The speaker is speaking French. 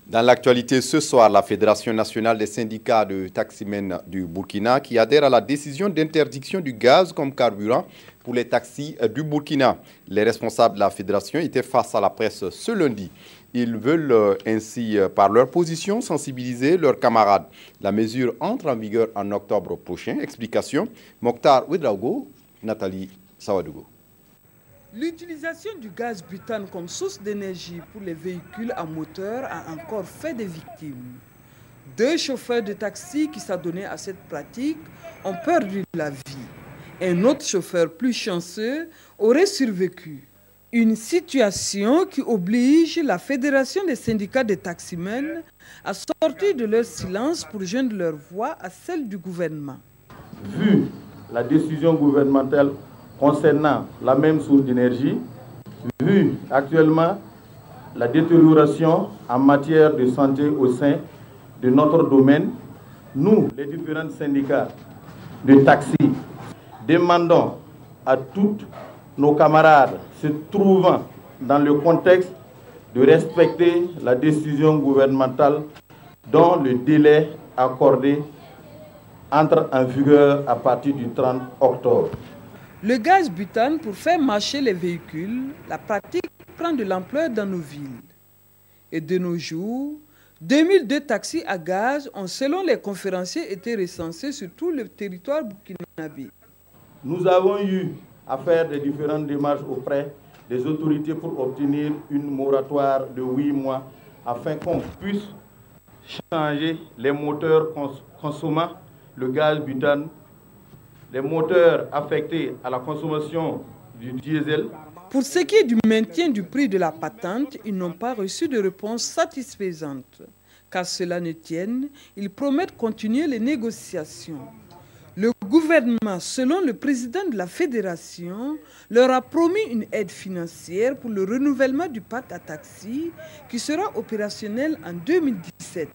Dans l'actualité ce soir, la Fédération nationale des syndicats de taximens du Burkina qui adhère à la décision d'interdiction du gaz comme carburant pour les taxis du Burkina. Les responsables de la fédération étaient face à la presse ce lundi. Ils veulent ainsi, par leur position, sensibiliser leurs camarades. La mesure entre en vigueur en octobre prochain. Explication, Mokhtar Ouedraogo, Nathalie Sawadougou. L'utilisation du gaz butane comme source d'énergie pour les véhicules à moteur a encore fait des victimes. 2 chauffeurs de taxi qui s'adonnaient à cette pratique ont perdu la vie. Un autre chauffeur plus chanceux aurait survécu. Une situation qui oblige la Fédération des syndicats des taximens à sortir de leur silence pour joindre leur voix à celle du gouvernement. Vu la décision gouvernementale concernant la même source d'énergie, vu actuellement la détérioration en matière de santé au sein de notre domaine, nous, les différents syndicats de taxi, demandons à tous nos camarades se trouvant dans le contexte de respecter la décision gouvernementale dont le délai accordé entre en vigueur à partir du 30 octobre. Le gaz butane pour faire marcher les véhicules, la pratique prend de l'ampleur dans nos villes. Et de nos jours, 2002 taxis à gaz ont, selon les conférenciers, été recensés sur tout le territoire burkinabé. Nous avons eu à faire des différentes démarches auprès des autorités pour obtenir une moratoire de 8 mois afin qu'on puisse changer les moteurs consommant le gaz butane, les moteurs affectés à la consommation du diesel. Pour ce qui est du maintien du prix de la patente, ils n'ont pas reçu de réponse satisfaisante. Qu'à cela ne tienne, ils promettent continuer les négociations. Le gouvernement, selon le président de la fédération, leur a promis une aide financière pour le renouvellement du parc à taxi qui sera opérationnel en 2017.